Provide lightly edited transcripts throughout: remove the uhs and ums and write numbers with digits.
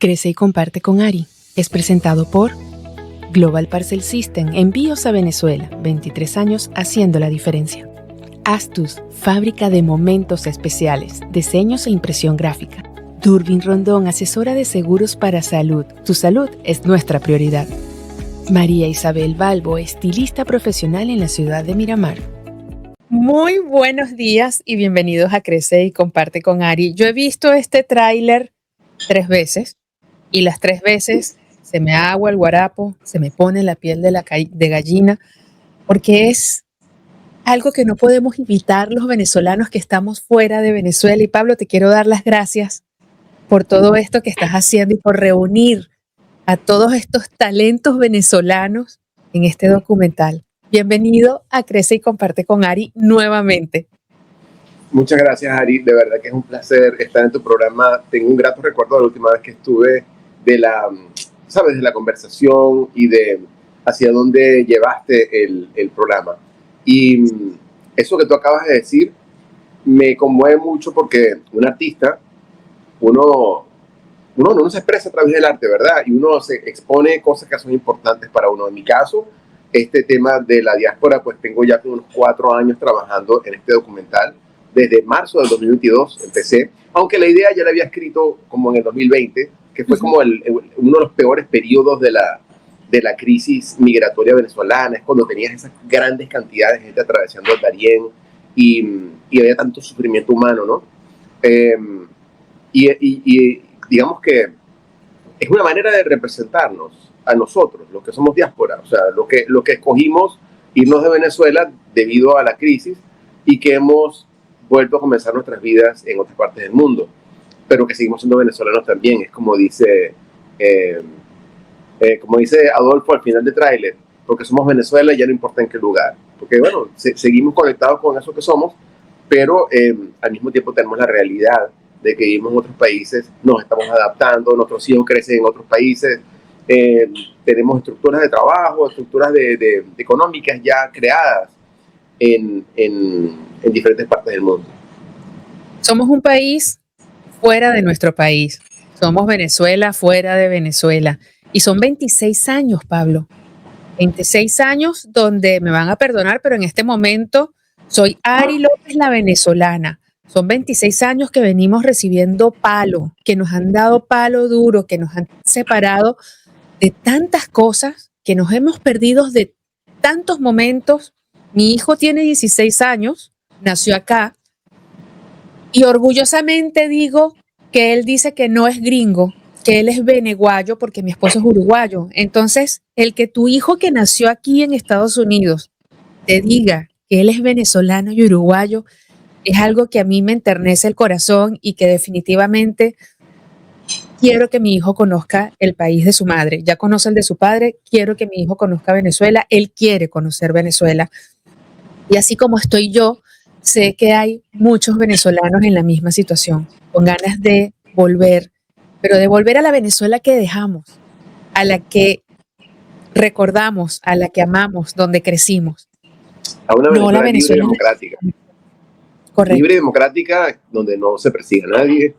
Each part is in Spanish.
Crece y comparte con Ari. Es presentado por Global Parcel System, envíos a Venezuela, 23 años haciendo la diferencia. Astus, fábrica de momentos especiales, diseños e impresión gráfica. Durbin Rondón, asesora de seguros para salud. Tu salud es nuestra prioridad. María Isabel Balbo, estilista profesional en la ciudad de Miramar. Muy buenos días y bienvenidos a Crece y comparte con Ari. Yo he visto este tráiler 3 veces y las 3 veces se me agua el guarapo, se me pone la piel de gallina, porque es algo que no podemos evitar los venezolanos que estamos fuera de Venezuela. Y Pablo, te quiero dar las gracias por todo esto que estás haciendo y por reunir a todos estos talentos venezolanos en este documental. Bienvenido a Crece y comparte con Ari nuevamente. Muchas gracias, Ari. De verdad que es un placer estar en tu programa. Tengo un grato recuerdo de la última vez que estuve de la conversación y de hacia dónde llevaste el programa. Y eso que tú acabas de decir me conmueve mucho porque un artista, uno se expresa a través del arte, ¿verdad? Y uno se expone cosas que son importantes para uno. En mi caso, este tema de la diáspora, pues tengo ya como unos 4 años trabajando en este documental. Desde marzo del 2022 empecé, aunque la idea ya la había escrito como en el 2020, que fue como uno de los peores periodos de la crisis migratoria venezolana. Es cuando tenías esas grandes cantidades de gente atravesando el Darién y había tanto sufrimiento humano, ¿no? Y digamos que es una manera de representarnos a nosotros, los que somos diáspora, o sea, lo que escogimos irnos de Venezuela debido a la crisis y que hemos vuelto a comenzar nuestras vidas en otras partes del mundo, pero que seguimos siendo venezolanos también. Es como dice Adolfo al final del tráiler, porque somos Venezuela y ya no importa en qué lugar, porque bueno, seguimos conectados con eso que somos, pero al mismo tiempo tenemos la realidad de que vivimos en otros países, nos estamos adaptando, nuestros hijos crecen en otros países, tenemos estructuras de trabajo, estructuras de económicas ya creadas en diferentes partes del mundo. Somos un país fuera de nuestro país. Somos Venezuela fuera de Venezuela. Y son 26 años, Pablo. 26 años donde me van a perdonar, pero en este momento soy Ari López, la venezolana. Son 26 años que venimos recibiendo palo, que nos han dado palo duro, que nos han separado de tantas cosas, que nos hemos perdido de tantos momentos. Mi hijo tiene 16 años, nació acá, y orgullosamente digo que él dice que no es gringo, que él es veneguayo porque mi esposo es uruguayo. Entonces, el que tu hijo que nació aquí en Estados Unidos te diga que él es venezolano y uruguayo es algo que a mí me enternece el corazón y que definitivamente quiero que mi hijo conozca el país de su madre. Ya conoce el de su padre, quiero que mi hijo conozca Venezuela, él quiere conocer Venezuela. Y así como estoy yo, sé que hay muchos venezolanos en la misma situación, con ganas de volver, pero de volver a la Venezuela que dejamos, a la que recordamos, a la que amamos, donde crecimos. A una Venezuela, no, libre y democrática. Correcto. Libre y democrática, donde no se persiga a nadie.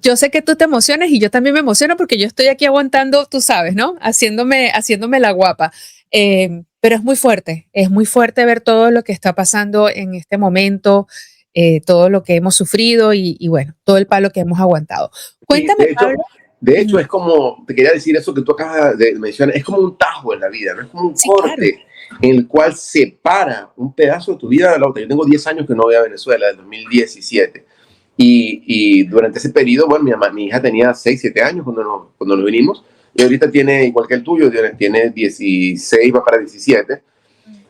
Yo sé que tú te emocionas y yo también me emociono porque yo estoy aquí aguantando, tú sabes, ¿no? Haciéndome la guapa. Pero es muy fuerte ver todo lo que está pasando en este momento, todo lo que hemos sufrido y bueno, todo el palo que hemos aguantado. Cuéntame, Pablo. De hecho, es como, te quería decir eso que tú acabas de mencionar, es como un tajo en la vida, ¿no? Es como un corte, claro, en el cual separa un pedazo de tu vida de la otra. Yo tengo 10 años que no voy a Venezuela, del 2017. Y durante ese periodo, bueno, mi hija tenía 6, 7 años cuando nos vinimos, y ahorita tiene, igual que el tuyo, tiene 16, va para 17,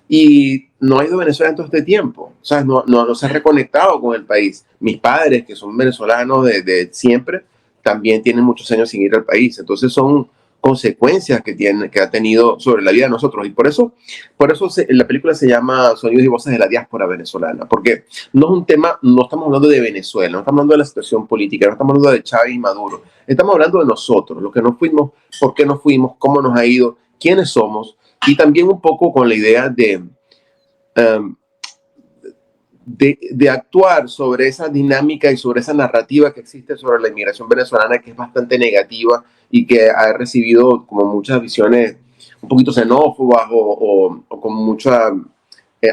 y no ha ido a Venezuela en todo este tiempo, o sea, no se ha reconectado con el país. Mis padres, que son venezolanos de siempre, también tienen muchos años sin ir al país, entonces son consecuencias que ha tenido sobre la vida de nosotros, y por eso la película se llama Sonidos y Voces de la Diáspora Venezolana, porque no es un tema, no estamos hablando de Venezuela, no estamos hablando de la situación política, no estamos hablando de Chávez y Maduro, estamos hablando de nosotros, los que nos fuimos, por qué nos fuimos, cómo nos ha ido, quiénes somos, y también un poco con la idea de de actuar sobre esa dinámica y sobre esa narrativa que existe sobre la inmigración venezolana, que es bastante negativa y que ha recibido como muchas visiones un poquito xenófobas o con mucha,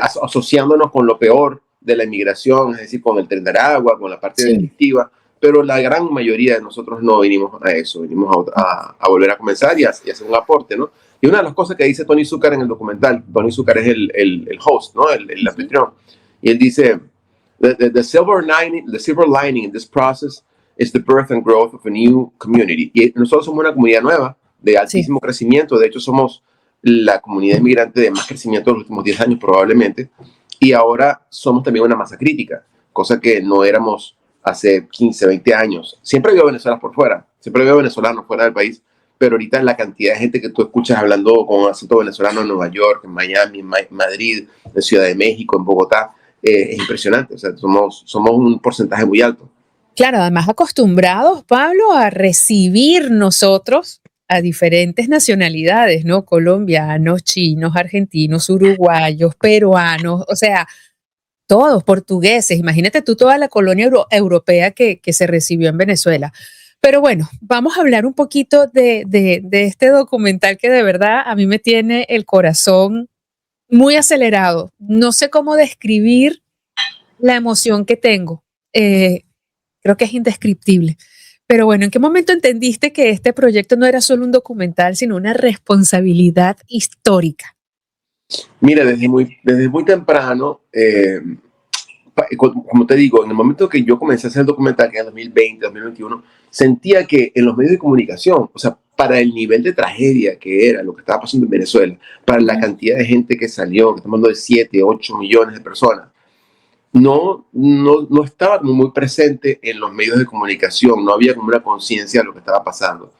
asociándonos con lo peor de la inmigración, es decir, con el Tren de Aragua, con la parte Sí. delictiva, pero la gran mayoría de nosotros no vinimos a eso, vinimos a volver a comenzar y a hacer un aporte, ¿no? Y una de las cosas que dice Tony Zucker en el documental, Tony Zucker es el host, ¿no? El anfitrión, y él dice, the silver lining in this process is the birth and growth of a new community. Y nosotros somos una comunidad nueva, de altísimo crecimiento, de hecho somos la comunidad inmigrante de más crecimiento en los últimos 10 años probablemente, y ahora somos también una masa crítica, cosa que no éramos hace 15, 20 años. Siempre había Venezuela por fuera, siempre había venezolanos fuera del país, pero ahorita la cantidad de gente que tú escuchas hablando con acento venezolano en Nueva York, en Miami, en Madrid, en Ciudad de México, en Bogotá, es impresionante. O sea, somos un porcentaje muy alto. Claro, además acostumbrados, Pablo, a recibir nosotros a diferentes nacionalidades, ¿no? Colombianos, chinos, argentinos, uruguayos, peruanos, o sea, todos portugueses. Imagínate tú toda la colonia europea que se recibió en Venezuela. Pero bueno, vamos a hablar un poquito de este documental que de verdad a mí me tiene el corazón muy acelerado. No sé cómo describir la emoción que tengo. Creo que es indescriptible. Pero bueno, ¿en qué momento entendiste que este proyecto no era solo un documental, sino una responsabilidad histórica? Mira, desde muy temprano, como te digo, en el momento que yo comencé a hacer el documental, que en 2020, 2021, sentía que en los medios de comunicación, o sea, para el nivel de tragedia que era lo que estaba pasando en Venezuela, para la cantidad de gente que salió, que estamos hablando de 7, 8 millones de personas, no estaba muy presente en los medios de comunicación, no había como una conciencia de lo que estaba pasando.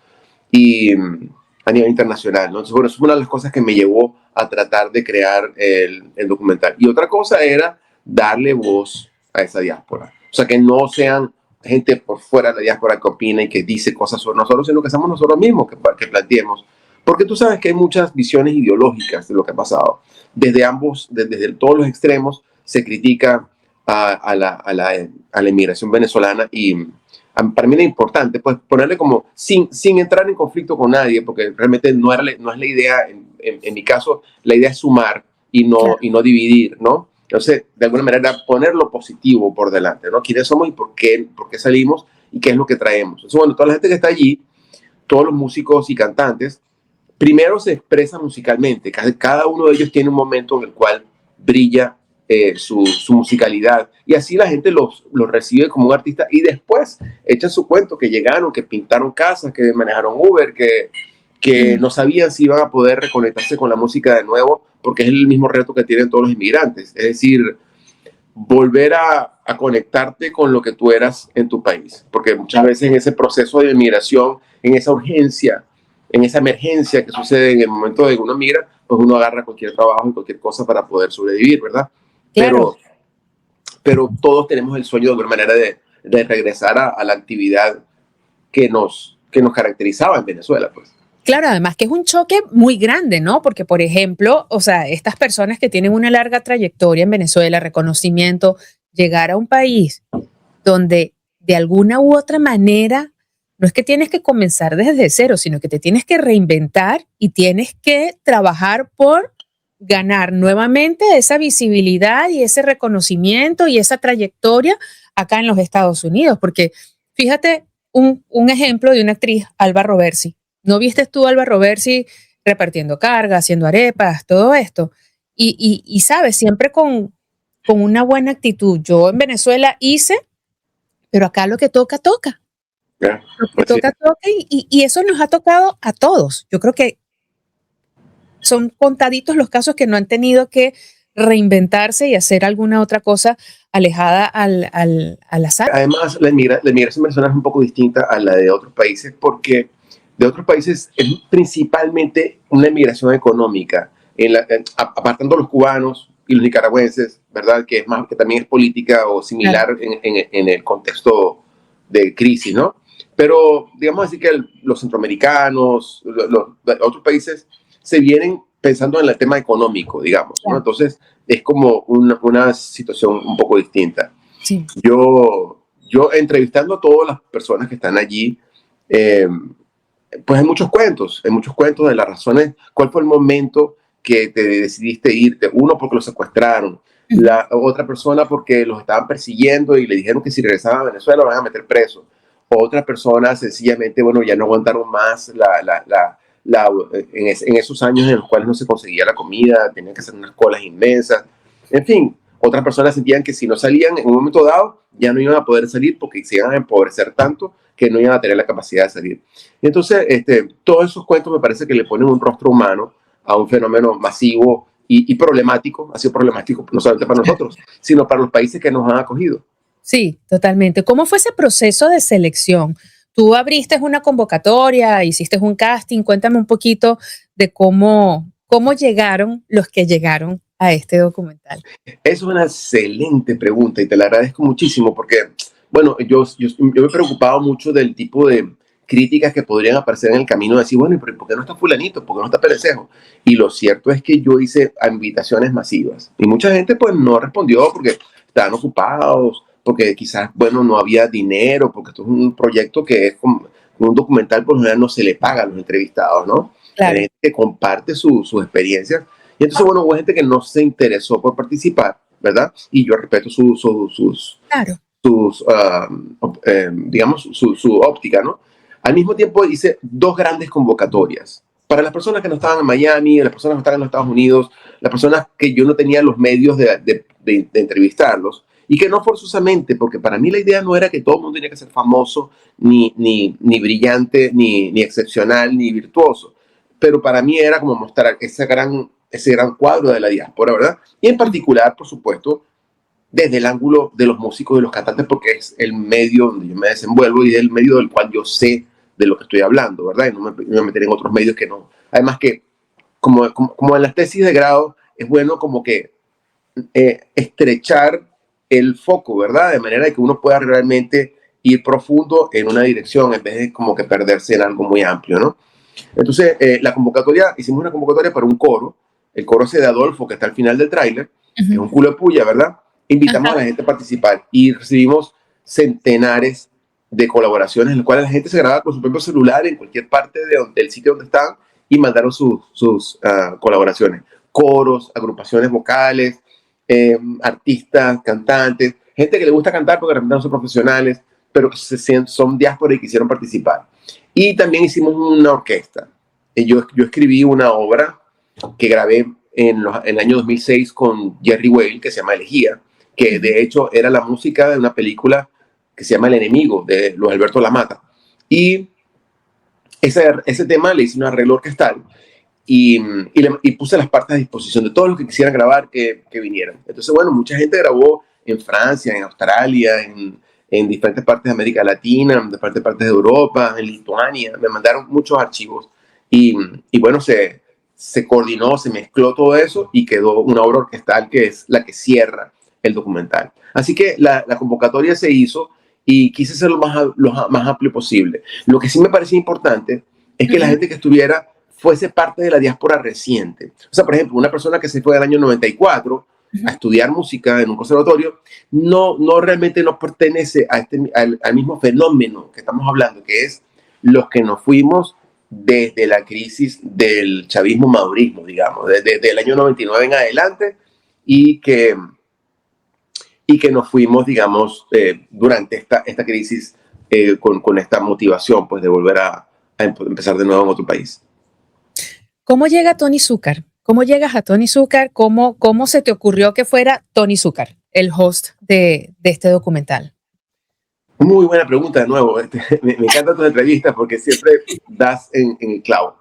Y a nivel internacional, ¿no? Entonces, bueno, eso fue una de las cosas que me llevó a tratar de crear el documental. Y otra cosa era darle voz a esa diáspora. O sea, que no sean gente por fuera de la diáspora que opina y que dice cosas sobre nosotros, sino que seamos nosotros mismos que planteemos. Porque tú sabes que hay muchas visiones ideológicas de lo que ha pasado. Desde todos los extremos se critica a la inmigración venezolana y para mí era importante pues ponerle como sin entrar en conflicto con nadie, porque realmente no es la idea, en mi caso la idea es sumar y no dividir, ¿no? Entonces, de alguna manera poner lo positivo por delante, ¿no? ¿Quiénes somos y por qué salimos y qué es lo que traemos? Entonces, bueno, toda la gente que está allí, todos los músicos y cantantes, primero se expresan musicalmente, cada uno de ellos tiene un momento en el cual brilla su musicalidad, y así la gente los recibe como un artista, y después echan su cuento, que llegaron, que pintaron casas, que manejaron Uber, que no sabían si iban a poder reconectarse con la música de nuevo, porque es el mismo reto que tienen todos los inmigrantes, es decir, volver a conectarte con lo que tú eras en tu país, porque muchas veces en ese proceso de inmigración, en esa urgencia, en esa emergencia que sucede en el momento de que uno migra, pues uno agarra cualquier trabajo y cualquier cosa para poder sobrevivir, ¿verdad? Claro. Pero todos tenemos el sueño de alguna manera de regresar a la actividad que nos caracterizaba en Venezuela, pues. Claro, además que es un choque muy grande, ¿no? Porque, por ejemplo, o sea, estas personas que tienen una larga trayectoria en Venezuela, reconocimiento, llegar a un país donde de alguna u otra manera no es que tienes que comenzar desde cero, sino que te tienes que reinventar y tienes que trabajar por ganar nuevamente esa visibilidad y ese reconocimiento y esa trayectoria acá en los Estados Unidos. Porque fíjate un ejemplo de una actriz, Alba Roversi. ¿No viste tú a Alba Roversi repartiendo carga, haciendo arepas, todo esto? Y sabes, siempre con una buena actitud. Yo en Venezuela hice, pero acá lo que toca, toca. Yeah, lo que toca, toca, y eso nos ha tocado a todos. Yo creo que son contaditos los casos que no han tenido que reinventarse y hacer alguna otra cosa alejada al azar. Además, la inmigración venezolana es un poco distinta a la de otros países, porque de otros países es principalmente una inmigración económica, apartando los cubanos y los nicaragüenses, ¿verdad? Que también es política o similar en el contexto de crisis, ¿no? Pero digamos así que los centroamericanos, los otros países se vienen pensando en el tema económico, digamos, ¿no? Entonces es como una situación un poco distinta. Sí. Yo entrevistando a todas las personas que están allí, pues hay muchos cuentos de las razones, cuál fue el momento que te decidiste irte. Uno, porque los secuestraron. La otra persona porque los estaban persiguiendo y le dijeron que si regresaban a Venezuela los van a meter presos. Otra persona sencillamente, bueno, ya no aguantaron más en esos años en los cuales no se conseguía la comida, tenían que hacer unas colas inmensas. En fin, otras personas sentían que si no salían en un momento dado, ya no iban a poder salir porque se iban a empobrecer tanto que no iban a tener la capacidad de salir. Y entonces, todos esos cuentos me parece que le ponen un rostro humano a un fenómeno masivo y problemático, ha sido problemático no solamente para nosotros, sino para los países que nos han acogido. Sí, totalmente. ¿Cómo fue ese proceso de selección? Tú abriste una convocatoria, hiciste un casting, cuéntame un poquito de cómo llegaron los que llegaron a este documental. Es una excelente pregunta y te la agradezco muchísimo porque, bueno, yo me he preocupado mucho del tipo de críticas que podrían aparecer en el camino de decir, bueno, ¿por qué no está fulanito? ¿Por qué no está Perencejo? Y lo cierto es que yo hice invitaciones masivas y mucha gente pues no respondió porque estaban ocupados, porque quizás, bueno, no había dinero, porque esto es un proyecto que es como un documental, por lo general no se le paga a los entrevistados, ¿no? Claro. Hay gente que comparte sus experiencias. Y entonces, bueno, hubo gente que no se interesó por participar, ¿verdad? Y yo respeto Claro. digamos, su óptica, ¿no? Al mismo tiempo hice dos grandes convocatorias. Para las personas que no estaban en Miami, las personas que estaban en los Estados Unidos, las personas que yo no tenía los medios de entrevistarlos, y que no forzosamente, porque para mí la idea no era que todo el mundo tenía que ser famoso, ni brillante, ni excepcional, ni virtuoso, pero para mí era como mostrar ese gran cuadro de la diáspora, ¿verdad? Y en particular, por supuesto, desde el ángulo de los músicos y los cantantes, porque es el medio donde yo me desenvuelvo y es el medio del cual yo sé de lo que estoy hablando, ¿verdad? Y no me meteré en otros medios que no. Además que, como en las tesis de grado, es bueno como que estrechar el foco, ¿verdad? De manera que uno pueda realmente ir profundo en una dirección en vez de como que perderse en algo muy amplio, ¿no? Entonces, hicimos una convocatoria para un coro, el coro ese de Adolfo que está al final del tráiler, que es un culo de puya, ¿verdad? Invitamos a la gente a participar y recibimos centenares de colaboraciones en las cuales la gente se grababa con su propio celular en cualquier parte del sitio donde estaban y mandaron sus colaboraciones. Coros, agrupaciones vocales, artistas, cantantes, gente que le gusta cantar porque realmente no son profesionales, pero que son diáspora y quisieron participar. Y también hicimos una orquesta. Yo escribí una obra que grabé en el año 2006 con Jerry Whale, que se llama Elegía, que de hecho era la música de una película que se llama El Enemigo, de Luis Alberto Lamata. Y ese tema le hice un arreglo orquestal y puse las partes a disposición de todos los que quisieran grabar que vinieran. Entonces, bueno, mucha gente grabó en Francia, en Australia, en diferentes partes de América Latina, en diferentes partes de Europa, en Lituania. Me mandaron muchos archivos y bueno, se coordinó, se mezcló todo eso y quedó una obra orquestal que es la que cierra el documental. Así que la convocatoria se hizo y quise ser lo más amplio posible. Lo que sí me parecía importante es que la gente que estuviera fuese parte de la diáspora reciente. O sea, por ejemplo, una persona que se fue del año 94 a estudiar música en un conservatorio, no realmente no pertenece al mismo fenómeno que estamos hablando, que es los que nos fuimos desde la crisis del chavismo-madurismo, digamos, desde el año 99 en adelante, y que nos fuimos, digamos, durante esta crisis con esta motivación, pues, de volver a empezar de nuevo en otro país. ¿Cómo llega Tony Zúcar? ¿Cómo llegas a Tony Zúcar? ¿Cómo se te ocurrió que fuera Tony Zúcar el host de este documental? Muy buena pregunta de nuevo. Me encantan tus entrevistas porque siempre das en el clavo.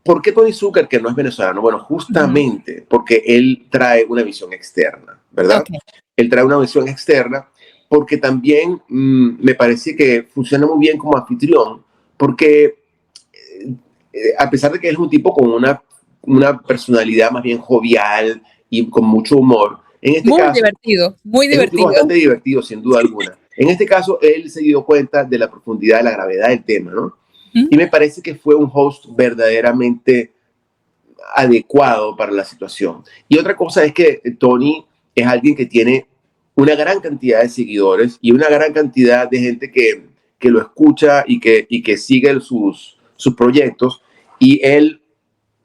¿Por qué Tony Zúcar, que no es venezolano? Bueno, justamente porque él trae una visión externa, ¿verdad? Okay. Él trae una visión externa porque también me parece que funciona muy bien como anfitrión, porque a pesar de que él es un tipo con una personalidad más bien jovial y con mucho humor, en este caso... Muy divertido. Es un tipo bastante divertido, sin duda alguna. En este caso, él se dio cuenta de la profundidad, de la gravedad del tema, ¿no? Y me parece que fue un host verdaderamente adecuado para la situación. Y otra cosa es que Tony es alguien que tiene una gran cantidad de seguidores y una gran cantidad de gente que lo escucha y que sigue sus proyectos. Y él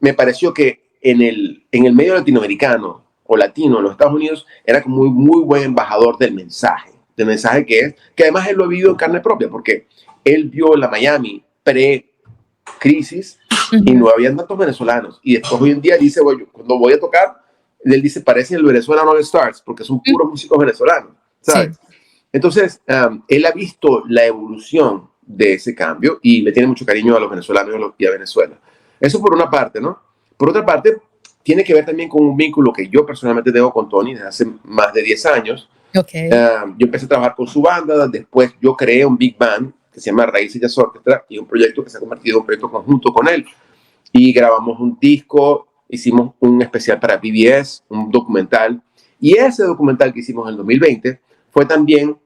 me pareció que en el medio latinoamericano o latino en los Estados Unidos era como muy buen embajador del mensaje que además él lo ha vivido en carne propia, porque él vio la Miami pre-crisis y no habían tantos venezolanos. Y después hoy en día dice, bueno, cuando voy a tocar, él dice, parece el Venezuela All Stars, porque son puros músicos venezolanos, ¿sabes? Sí. Entonces, él ha visto la evolución de ese cambio y le tiene mucho cariño a los venezolanos y a Venezuela. Eso por una parte, ¿no? Por otra parte, tiene que ver también con un vínculo que yo personalmente tengo con Tony desde hace más de 10 años. Okay. Yo empecé a trabajar con su banda, después yo creé un big band que se llama Raíces Jazz Orchestra y un proyecto que se ha convertido en un proyecto conjunto con él. Y grabamos un disco, hicimos un especial para PBS, un documental. Y ese documental que hicimos en el 2020 fue también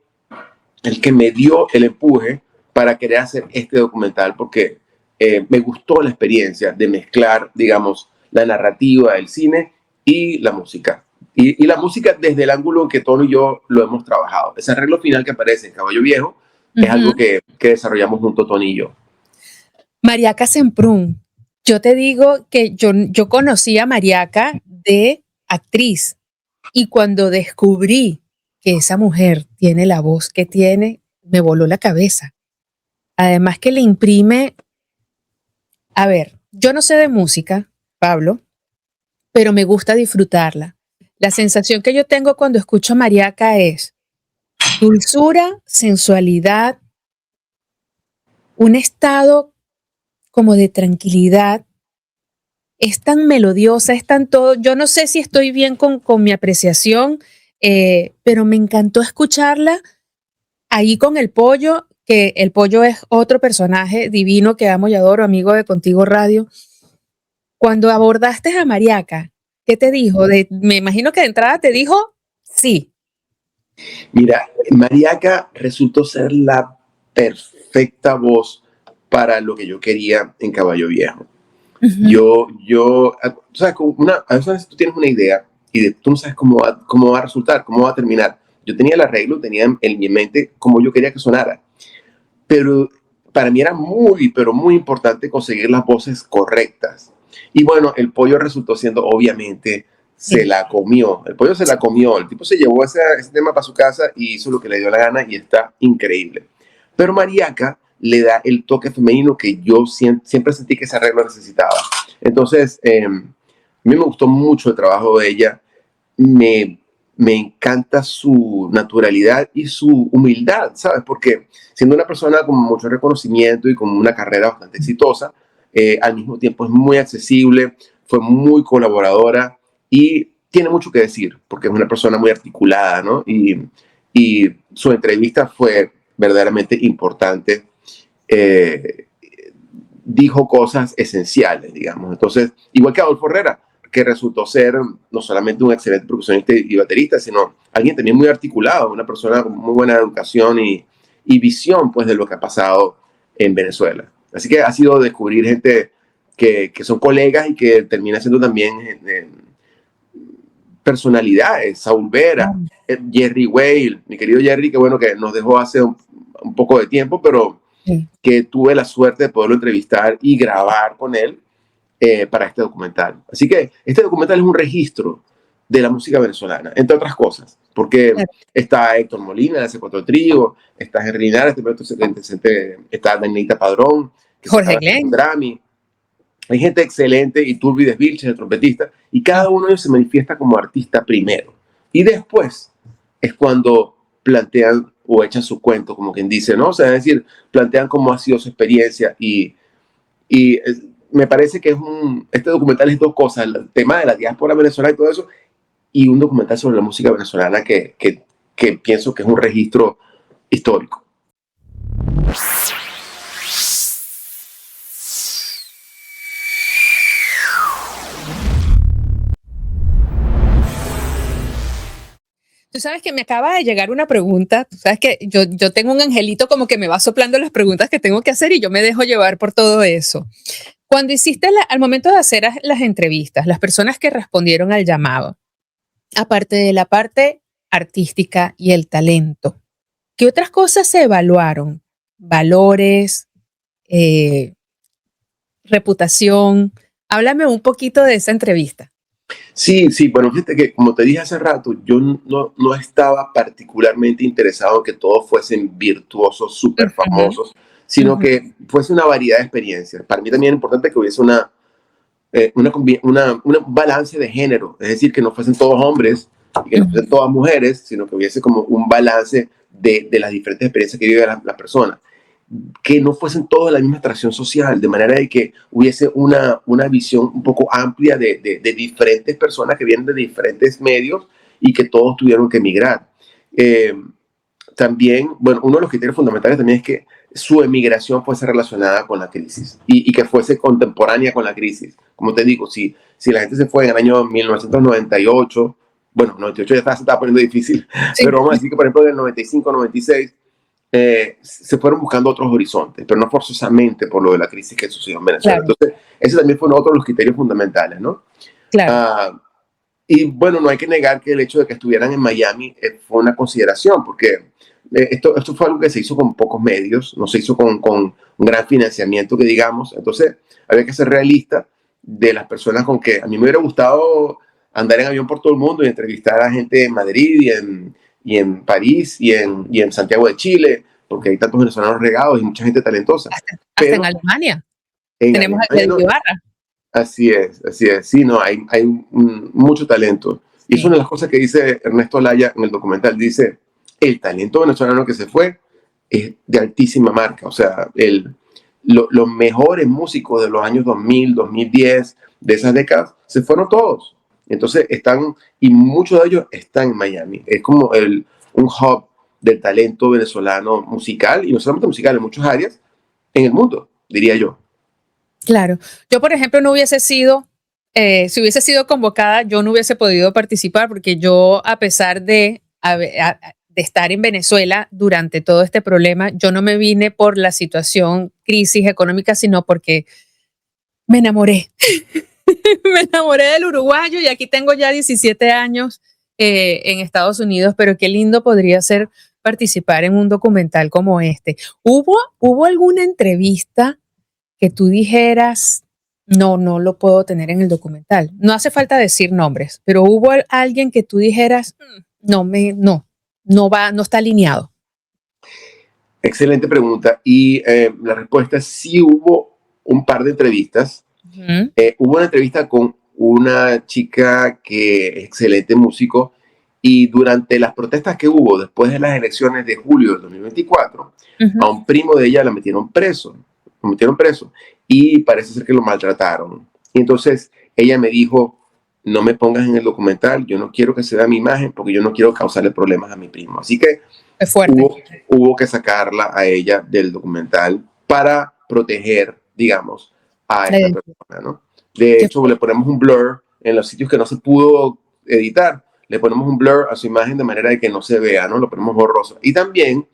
el que me dio el empuje para querer hacer este documental, porque me gustó la experiencia de mezclar, digamos, la narrativa del cine y la música. Y la música desde el ángulo en que Tony y yo lo hemos trabajado. Ese arreglo final que aparece en Caballo Viejo es algo que desarrollamos junto Tony y yo. Mariaca Semprún. Yo te digo que yo conocí a Mariaca de actriz y cuando descubrí que esa mujer tiene la voz que tiene, me voló la cabeza. Además que le imprime... A ver, yo no sé de música, Pablo, pero me gusta disfrutarla. La sensación que yo tengo cuando escucho a Mariaca es dulzura, sensualidad, un estado como de tranquilidad. Es tan melodiosa, es tan todo. Yo no sé si estoy bien con mi apreciación, pero me encantó escucharla ahí con el Pollo, que el Pollo es otro personaje divino que amo y adoro, amigo de Contigo Radio. Cuando abordaste a Mariaca, ¿qué te dijo? Me imagino que de entrada te dijo sí. Mira, Mariaca resultó ser la perfecta voz para lo que yo quería en Caballo Viejo. Yo, ¿sabes? A veces tú tienes una idea y tú no sabes cómo va a resultar, cómo va a terminar. Yo tenía el arreglo, tenía en mi mente cómo yo quería que sonara, pero para mí era pero muy importante conseguir las voces correctas. Y bueno, el Pollo resultó siendo, obviamente, se la comió. El Pollo se la comió. El tipo se llevó ese tema para su casa y hizo lo que le dio la gana y está increíble. Pero Mariaca le da el toque femenino que yo siempre sentí que ese arreglo necesitaba. Entonces, a mí me gustó mucho el trabajo de ella. Me encanta su naturalidad y su humildad, ¿sabes? Porque siendo una persona con mucho reconocimiento y con una carrera bastante exitosa, al mismo tiempo es muy accesible, fue muy colaboradora y tiene mucho que decir, porque es una persona muy articulada, ¿no? Y su entrevista fue verdaderamente importante. Dijo cosas esenciales, digamos. Entonces, igual que Adolfo Herrera, que resultó ser no solamente un excelente percusionista y baterista, sino alguien también muy articulado, una persona con muy buena educación y visión, pues, de lo que ha pasado en Venezuela. Así que ha sido descubrir gente que son colegas y que termina siendo también personalidades. Saúl Vera, Jerry Whale, mi querido Jerry, que bueno, que nos dejó hace un poco de tiempo, pero que tuve la suerte de poderlo entrevistar y grabar con él para este documental. Así que este documental es un registro de la música venezolana, entre otras cosas, porque está Héctor Molina, de C4 Trío, está Henry Linares, está Danita Padrón, que Jorge Glenn. Grammy. Hay gente excelente, y Turbide Vilches, el trompetista, y cada uno de ellos se manifiesta como artista primero. Y después es cuando plantean o echan su cuento, como quien dice, ¿no? O sea, es decir, plantean cómo ha sido su experiencia y me parece que este documental es dos cosas, el tema de la diáspora venezolana y todo eso, y un documental sobre la música venezolana que pienso que es un registro histórico. Tú sabes que me acaba de llegar una pregunta. Tú sabes que yo tengo un angelito como que me va soplando las preguntas que tengo que hacer y yo me dejo llevar por todo eso. Cuando hiciste, al momento de hacer las entrevistas, las personas que respondieron al llamado, aparte de la parte artística y el talento, ¿qué otras cosas se evaluaron? Valores, eh, reputación. Háblame un poquito de esa entrevista. Sí, sí, bueno, fíjate que como te dije hace rato, yo no estaba particularmente interesado en que todos fuesen virtuosos, súper Ujú, famosos, sino ujú, que fuese una variedad de experiencias. Para mí también es importante que hubiese un balance de género, es decir, que no fuesen todos hombres y que no fuesen ujú. todas mujeres, sino que hubiese como un balance de las diferentes experiencias que vive la persona, que no fuesen todos la misma atracción social, de manera de que hubiese una visión un poco amplia de diferentes personas que vienen de diferentes medios y que todos tuvieron que emigrar. Eh, También, bueno, uno de los criterios fundamentales también es que su emigración fuese relacionada con la crisis y que fuese contemporánea con la crisis. Como te digo, si la gente se fue en el año 1998, bueno, 98 ya se estaba poniendo difícil, Sí, pero vamos a decir que, por ejemplo, en el 95, 96, se fueron buscando otros horizontes, pero no forzosamente por lo de la crisis que sucedió en Venezuela. claro, Entonces, ese también fue otro de los criterios fundamentales, ¿no? claro. Ah, y bueno, no hay que negar que el hecho de que estuvieran en Miami fue una consideración, porque esto fue algo que se hizo con pocos medios, no se hizo con un gran financiamiento, que digamos. Entonces, había que ser realista de las personas con que a mí me hubiera gustado andar en avión por todo el mundo y entrevistar a gente en Madrid y en París y en Santiago de Chile, porque hay tantos venezolanos regados y mucha gente talentosa. Hasta en Pero Alemania. en Tenemos a Alemania Eddie no, Guevara. así es, así es. Sí, no, hay mucho talento. Y es una Sí, de las cosas que dice Ernesto Laya en el documental. Dice, el talento venezolano que se fue es de altísima marca. O sea, los mejores músicos de los años 2000, 2010, de esas décadas, se fueron todos. Entonces están, y muchos de ellos están en Miami. Es como un hub del talento venezolano musical, y no solamente musical, en muchas áreas, en el mundo, diría yo. claro. Yo, por ejemplo, no hubiese sido, si hubiese sido convocada, yo no hubiese podido participar porque yo, a pesar de estar en Venezuela durante todo este problema, yo no me vine por la situación, crisis económica, sino porque me enamoré. Me enamoré del uruguayo y aquí tengo ya 17 años en Estados Unidos, pero qué lindo podría ser participar en un documental como este. ¿Hubo alguna entrevista que tú dijeras, no, no lo puedo tener en el documental? No hace falta decir nombres, pero hubo alguien que tú dijeras, no va, no está alineado. Excelente pregunta. Y la respuesta es sí, hubo un par de entrevistas. Ujú, Hubo una entrevista con una chica que es excelente músico, y durante las protestas que hubo después de las elecciones de julio del 2024, ujú. a un primo de ella lo metieron preso y parece ser que lo maltrataron. Y entonces ella me dijo, no me pongas en el documental, yo no quiero que se vea mi imagen porque yo no quiero causarle problemas a mi primo. Así que Es fuerte. hubo que sacarla a ella del documental para proteger, digamos, a La esta identidad. persona, ¿no? De Qué hecho, le fuerte. ponemos un blur en los sitios que no se pudo editar, le ponemos un blur a su imagen de manera de que no se vea, ¿no? Lo ponemos borroso. Y también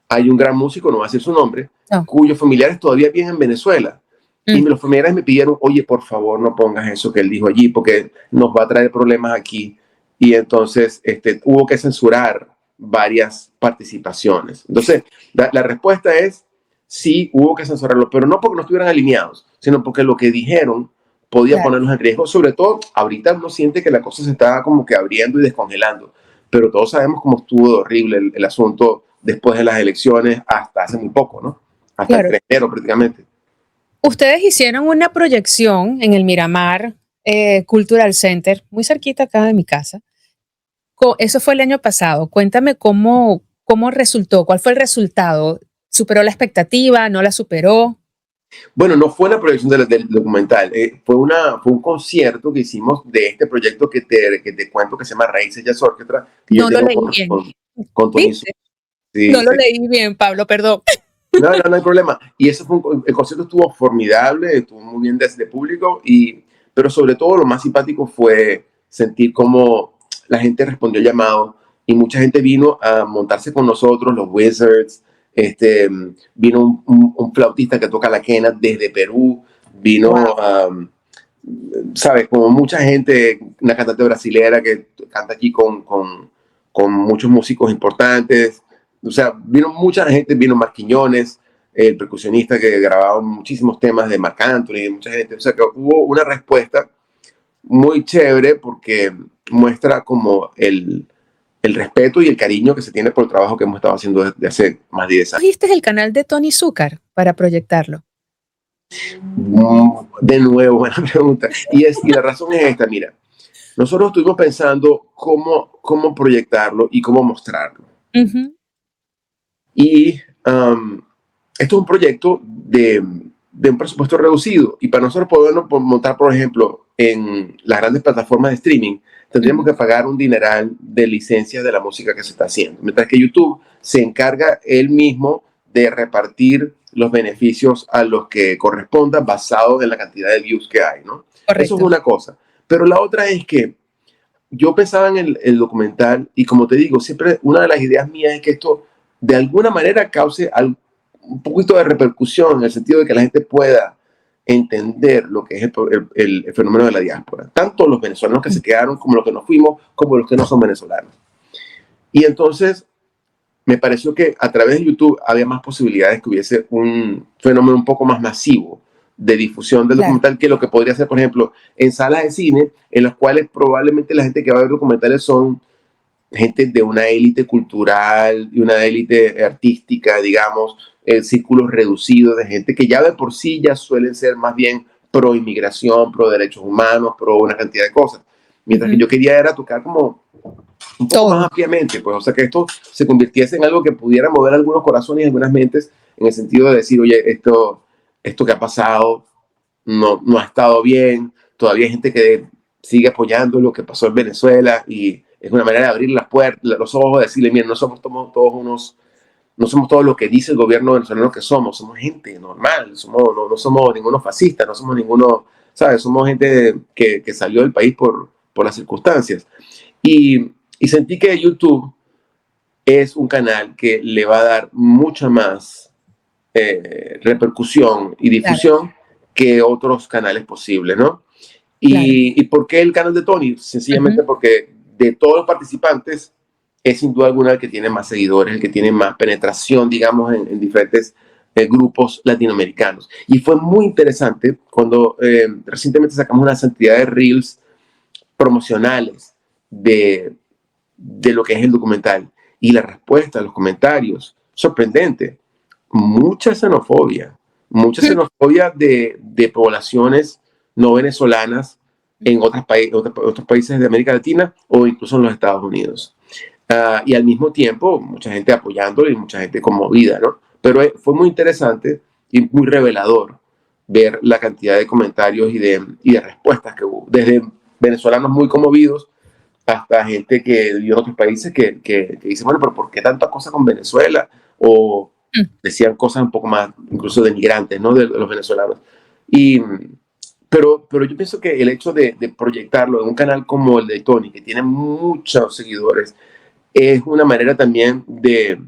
hay un gran músico, no voy a decir su nombre, No. cuyos familiares todavía viven en Venezuela. Y Mm, los familiares me pidieron, oye, por favor, no pongas eso que él dijo allí, porque nos va a traer problemas aquí. Y entonces hubo que censurar varias participaciones. Entonces, la respuesta es sí, hubo que censurarlo, pero no porque no estuvieran alineados, sino porque lo que dijeron podía claro. ponerlos en riesgo. Sobre todo, ahorita uno siente que la cosa se está como que abriendo y descongelando, pero todos sabemos cómo estuvo de horrible el asunto después de las elecciones hasta hace muy poco, ¿no? Hasta el Claro. 3 de enero prácticamente. Ustedes hicieron una proyección en el Miramar Cultural Center, muy cerquita acá de mi casa. Eso fue el año pasado. Cuéntame cómo resultó, cuál fue el resultado. ¿Superó la expectativa? ¿No la superó? Bueno, no fue la proyección del documental, fue un concierto que hicimos de este proyecto que te cuento, que se llama Raíces Jazz Orchestra, que yo No lo tengo leí con, bien. con, con Tony Su. ¿Viste? No Sí, lo sí. leí bien, Pablo, perdón. No, no, no hay problema. Y el concierto estuvo formidable, estuvo muy bien desde público, pero sobre todo lo más simpático fue sentir cómo la gente respondió al llamado y mucha gente vino a montarse con nosotros, los Wizards, vino un flautista que toca la quena desde Perú, vino, Wow. sabes, como mucha gente, una cantante brasilera que canta aquí con muchos músicos importantes, o sea, vino mucha gente, vino Marquiñones, el percusionista que grababa muchísimos temas de Marc Anthony, mucha gente, o sea, que hubo una respuesta muy chévere porque muestra como el respeto y el cariño que se tiene por el trabajo que hemos estado haciendo desde hace más de 10 años. ¿Cogiste el canal de Tony Zúcar para proyectarlo? De nuevo, buena pregunta. Y la razón es esta, mira, nosotros estuvimos pensando cómo proyectarlo y cómo mostrarlo. Uh-huh. Y esto es un proyecto de un presupuesto reducido y para nosotros poderlo montar, por ejemplo, en las grandes plataformas de streaming, tendríamos que pagar un dineral de licencias de la música que se está haciendo, mientras que YouTube se encarga él mismo de repartir los beneficios a los que correspondan basado en la cantidad de views que hay, ¿no? Correcto. Eso es una cosa. Pero la otra es que yo pensaba en el documental y como te digo, siempre una de las ideas mías es que esto de alguna manera cause un poquito de repercusión en el sentido de que la gente pueda entender lo que es el fenómeno de la diáspora. Tanto los venezolanos que se quedaron como los que nos fuimos, como los que no son venezolanos. Y entonces me pareció que a través de YouTube había más posibilidades que hubiese un fenómeno un poco más masivo de difusión del documental que lo que podría ser, por ejemplo, en salas de cine, en las cuales probablemente la gente que va a ver documentales son gente de una élite cultural y una élite artística, digamos, círculos reducidos de gente que ya de por sí ya suelen ser más bien pro inmigración, pro derechos humanos, pro una cantidad de cosas. Mientras que yo quería era tocar como un poco más ampliamente, pues, o sea, que esto se convirtiese en algo que pudiera mover algunos corazones y algunas mentes en el sentido de decir, oye, esto que ha pasado no ha estado bien, todavía hay gente que sigue apoyando lo que pasó en Venezuela y es una manera de abrir las puertas, los ojos, de decirle, miren, no somos todos lo que dice el gobierno venezolano que somos gente normal, no somos ninguno fascista, no somos ninguno, ¿sabes? Somos gente que salió del país por las circunstancias. Y sentí que YouTube es un canal que le va a dar mucha más repercusión y difusión que otros canales posibles, ¿no? ¿Y por qué el canal de Tony? Sencillamente porque de todos los participantes es sin duda alguna el que tiene más seguidores, el que tiene más penetración, digamos, en diferentes grupos latinoamericanos. Y fue muy interesante cuando recientemente sacamos una cantidad de reels promocionales de lo que es el documental y la respuesta a los comentarios, sorprendente. Mucha xenofobia de poblaciones no venezolanas en otros países de América Latina o incluso en los Estados Unidos. Y al mismo tiempo, mucha gente apoyándolo y mucha gente conmovida, ¿no? Pero fue muy interesante y muy revelador ver la cantidad de comentarios y de respuestas que hubo, desde venezolanos muy conmovidos hasta gente que vive en otros países que dice, bueno, pero ¿por qué tanta cosa con Venezuela? O decían cosas un poco más, incluso denigrantes, ¿no? De los venezolanos. Pero yo pienso que el hecho de proyectarlo en un canal como el de Tony, que tiene muchos seguidores, es una manera también de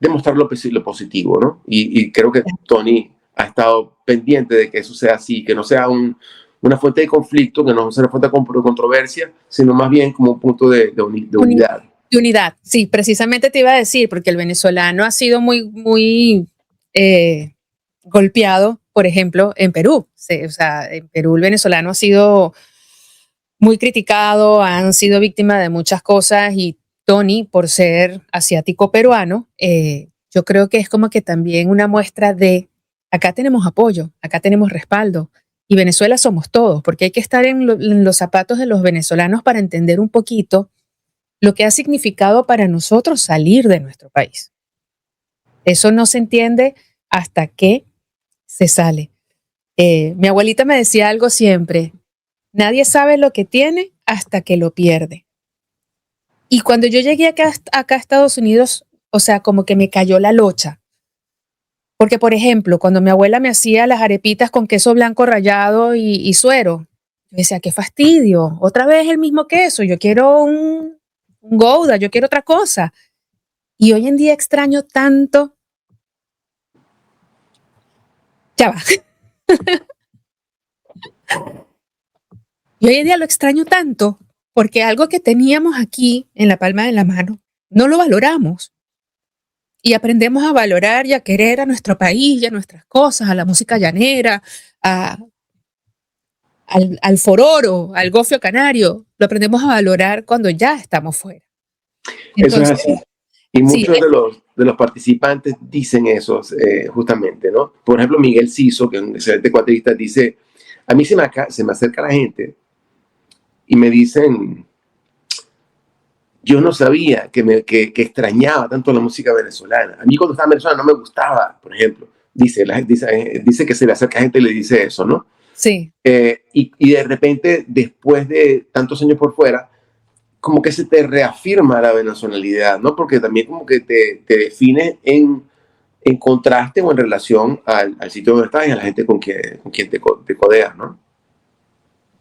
mostrar lo positivo, ¿no? Y creo que Tony ha estado pendiente de que eso sea así, que no sea una fuente de conflicto, que no sea una fuente de controversia, sino más bien como un punto de unidad. De unidad, sí, precisamente te iba a decir, porque el venezolano ha sido muy golpeado, por ejemplo, en Perú. O sea, en Perú el venezolano ha sido muy criticado, han sido víctimas de muchas cosas y Tony, por ser asiático peruano, yo creo que es como que también una muestra de acá tenemos apoyo, acá tenemos respaldo y Venezuela somos todos, porque hay que estar en los zapatos de los venezolanos para entender un poquito lo que ha significado para nosotros salir de nuestro país. Eso no se entiende hasta que se sale. Mi abuelita me decía algo siempre, nadie sabe lo que tiene hasta que lo pierde. Y cuando yo llegué acá a Estados Unidos, o sea, como que me cayó la locha. Porque, por ejemplo, cuando mi abuela me hacía las arepitas con queso blanco rallado y suero, yo decía, qué fastidio, otra vez el mismo queso, yo quiero un Gouda, yo quiero otra cosa. Y hoy en día extraño tanto. Ya va. Y hoy en día lo extraño tanto porque algo que teníamos aquí en la palma de la mano, no lo valoramos. Y aprendemos a valorar y a querer a nuestro país y a nuestras cosas, a la música llanera, al fororo, al gofio canario. Lo aprendemos a valorar cuando ya estamos fuera. Eso es Entonces, así. Y sí, muchos de los participantes dicen eso, justamente, ¿no? Por ejemplo, Miguel Ciso, que es un excelente cuatrista, dice, a mí se me acerca la gente y me dicen, yo no sabía que extrañaba tanto la música venezolana. A mí cuando estaba en Venezuela no me gustaba, por ejemplo. Dice que se le acerca gente y le dice eso, ¿no? sí. Y de repente, después de tantos años por fuera, como que se te reafirma la venezolanidad, ¿no? Porque también como que te define en contraste o en relación al sitio donde estás y a la gente con quien te codeas, ¿no?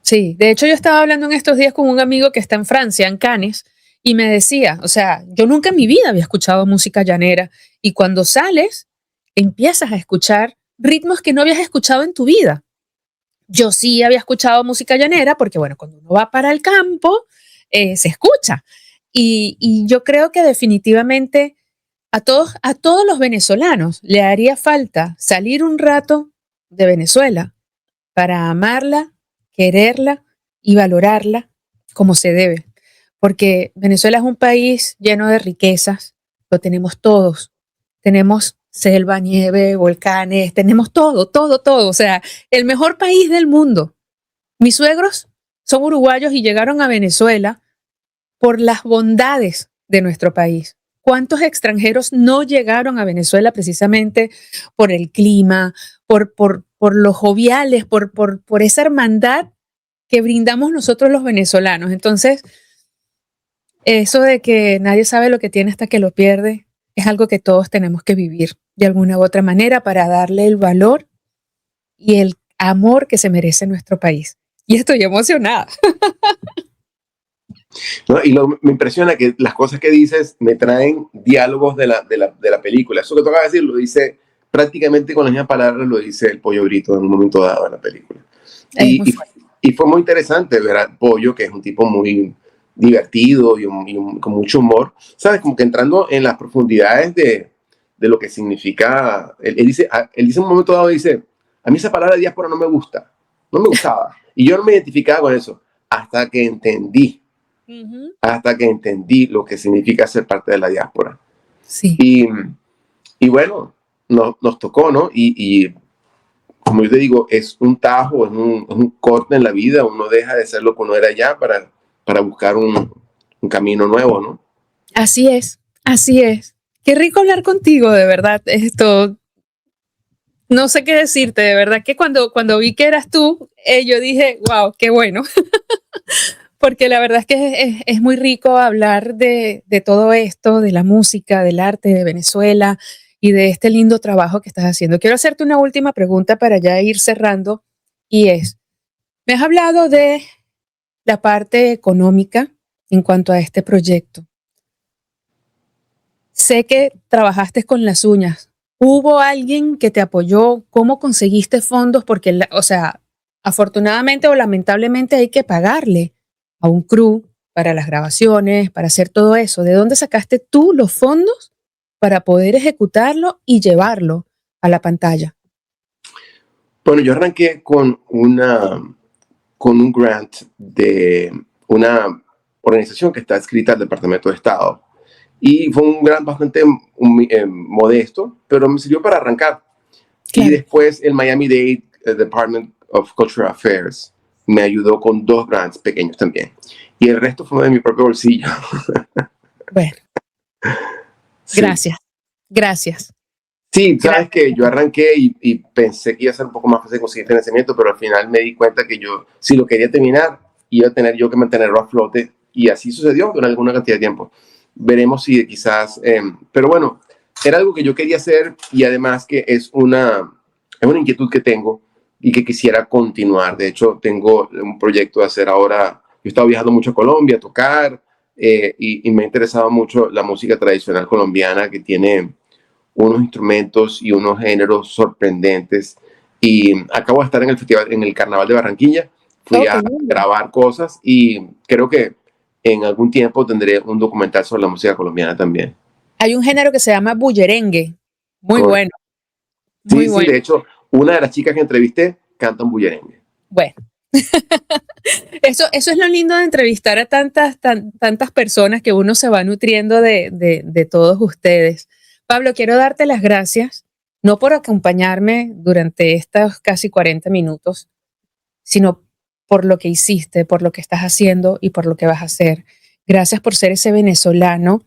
Sí, de hecho yo estaba hablando en estos días con un amigo que está en Francia, en Cannes, y me decía, o sea, yo nunca en mi vida había escuchado música llanera y cuando sales empiezas a escuchar ritmos que no habías escuchado en tu vida. Yo sí había escuchado música llanera porque, bueno, cuando uno va para el campo, se escucha. Y yo creo que definitivamente a todos los venezolanos le haría falta salir un rato de Venezuela para amarla, quererla y valorarla como se debe. Porque Venezuela es un país lleno de riquezas, lo tenemos todos. Tenemos selva, nieve, volcanes, tenemos todo, todo, todo. O sea, el mejor país del mundo. Mis suegros son uruguayos y llegaron a Venezuela por las bondades de nuestro país. ¿Cuántos extranjeros no llegaron a Venezuela precisamente por el clima, por los joviales, por esa hermandad que brindamos nosotros los venezolanos? Entonces, eso de que nadie sabe lo que tiene hasta que lo pierde es algo que todos tenemos que vivir de alguna u otra manera para darle el valor y el amor que se merece nuestro país. Y estoy emocionada. ¿No? Y me impresiona que las cosas que dices me traen diálogos de la película. Eso que toca decir lo dice prácticamente con las mismas palabras, lo dice el Pollo Brito en un momento dado en la película. Es muy Y, y, fuerte. y fue muy interesante ver al Pollo, que es un tipo muy divertido con mucho humor, ¿sabes? Como que entrando en las profundidades de lo que significa. Él dice en un momento dado, dice, a mí esa palabra diáspora no me gusta, no me gustaba. Y yo no me identificaba con eso hasta que entendí lo que significa ser parte de la diáspora. Sí. Y bueno, nos tocó, ¿no? Y como yo te digo, es un tajo, es un corte en la vida, uno deja de ser lo que uno era ya para buscar un camino nuevo, ¿no? Así es, así es. Qué rico hablar contigo, de verdad. Esto, no sé qué decirte, de verdad que cuando vi que eras tú, yo dije, wow, qué bueno. Porque la verdad es que es muy rico hablar de todo esto, de la música, del arte de Venezuela y de este lindo trabajo que estás haciendo. Quiero hacerte una última pregunta para ya ir cerrando y es, me has hablado de la parte económica en cuanto a este proyecto. Sé que trabajaste con las uñas. ¿Hubo alguien que te apoyó? ¿Cómo conseguiste fondos? Porque, o sea, afortunadamente o lamentablemente hay que pagarle a un crew para las grabaciones, para hacer todo eso. ¿De dónde sacaste tú los fondos para poder ejecutarlo y llevarlo a la pantalla? Bueno, yo arranqué con un grant de una organización que está adscrita al Departamento de Estado. Y fue un grant bastante modesto, pero me sirvió para arrancar. Y Claro. después el Miami-Dade Department of Cultural Affairs me ayudó con 2 grants pequeños también. Y el resto fue de mi propio bolsillo. Bueno, Sí. gracias, gracias. Sí, sabes que yo arranqué y pensé que iba a ser un poco más fácil conseguir financiamiento, pero al final me di cuenta que yo, si lo quería terminar, iba a tener yo que mantenerlo a flote. Y así sucedió durante alguna cantidad de tiempo. Veremos si quizás, pero bueno, era algo que yo quería hacer y además que es una inquietud que tengo y que quisiera continuar. De hecho, tengo un proyecto de hacer ahora, yo he estado viajando mucho a Colombia a tocar y me ha interesado mucho la música tradicional colombiana que tiene unos instrumentos y unos géneros sorprendentes y acabo de estar en el festival, en el Carnaval de Barranquilla. Fui a grabar cosas y creo que en algún tiempo tendré un documental sobre la música colombiana también. Hay un género que se llama bullerengue, muy bueno. Muy sí, bueno. De hecho, una de las chicas que entrevisté canta un bullerengue. Bueno. Eso es lo lindo de entrevistar a tantas personas, que uno se va nutriendo de todos ustedes. Pablo, quiero darte las gracias, no por acompañarme durante estos casi 40 minutos, sino por lo que hiciste, por lo que estás haciendo y por lo que vas a hacer. Gracias por ser ese venezolano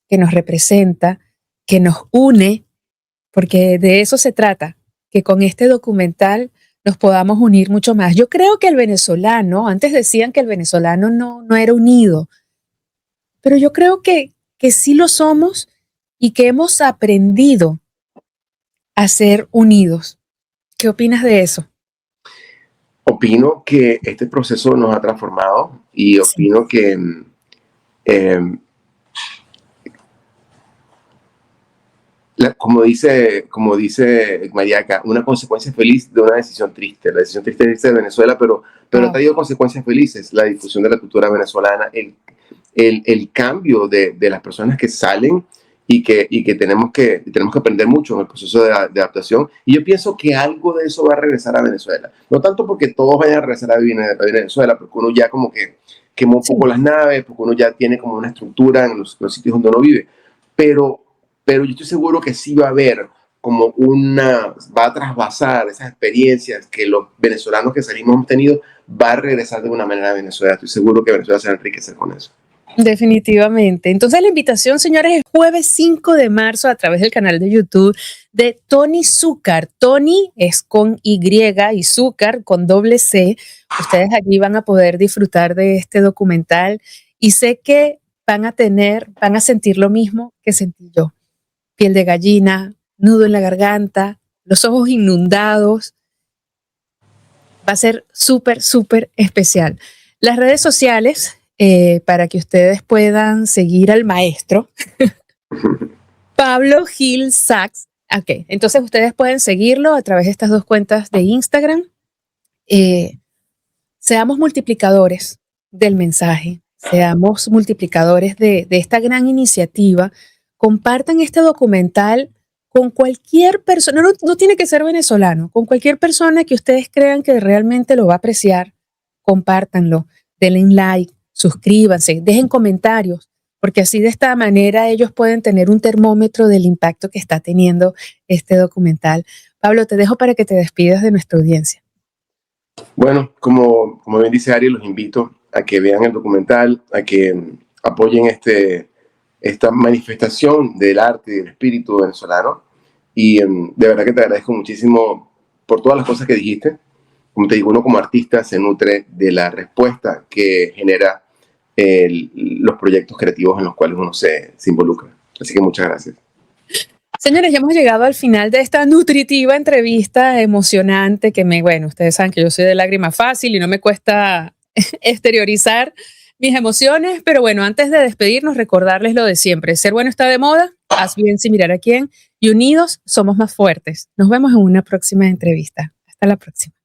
que nos representa, que nos une, porque de eso se trata, que con este documental nos podamos unir mucho más. Yo creo que el venezolano, antes decían que el venezolano no era unido, pero yo creo que sí lo somos y que hemos aprendido a ser unidos. ¿Qué opinas de eso? Opino que este proceso nos ha transformado y opino que como dice Mariaca, una consecuencia feliz de una decisión triste. La decisión triste de Venezuela, pero ha traído consecuencias felices. La difusión de la cultura venezolana, el cambio de las personas que salen y que tenemos que aprender mucho en el proceso de adaptación. Y yo pienso que algo de eso va a regresar a Venezuela. No tanto porque todos vayan a regresar a Venezuela, porque uno ya como que quemó un poco las naves, porque uno ya tiene como una estructura en los sitios donde uno vive. Pero yo estoy seguro que sí va a haber como va a trasvasar esas experiencias que los venezolanos que salimos hemos tenido, va a regresar de una manera a Venezuela. Estoy seguro que Venezuela se va a enriquecer con eso. Definitivamente. Entonces la invitación, señores, es jueves 5 de marzo a través del canal de YouTube de Tony Zúcar. Tony es con Y y Zúcar con doble C. Ustedes allí van a poder disfrutar de este documental y sé que van a sentir lo mismo que sentí yo. Piel de gallina, nudo en la garganta, los ojos inundados. Va a ser súper, súper especial. Las redes sociales, para que ustedes puedan seguir al maestro, Pablo Gil Sachs. Ok, entonces ustedes pueden seguirlo a través de estas dos cuentas de Instagram. Seamos multiplicadores del mensaje, seamos multiplicadores de esta gran iniciativa. Compartan este documental con cualquier persona, no tiene que ser venezolano, con cualquier persona que ustedes crean que realmente lo va a apreciar, compártanlo, denle like, suscríbanse, dejen comentarios, porque así de esta manera ellos pueden tener un termómetro del impacto que está teniendo este documental. Pablo, te dejo para que te despidas de nuestra audiencia. Bueno, como bien dice Ari, los invito a que vean el documental, a que apoyen esta manifestación del arte y del espíritu venezolano. Y de verdad que te agradezco muchísimo por todas las cosas que dijiste. Como te digo, uno como artista se nutre de la respuesta que genera los proyectos creativos en los cuales uno se involucra. Así que muchas gracias. Señores, ya hemos llegado al final de esta nutritiva entrevista emocionante bueno, ustedes saben que yo soy de lágrima fácil y no me cuesta exteriorizar mis emociones, pero bueno, antes de despedirnos, recordarles lo de siempre. Ser bueno está de moda, haz bien sin mirar a quién, y unidos somos más fuertes. Nos vemos en una próxima entrevista. Hasta la próxima.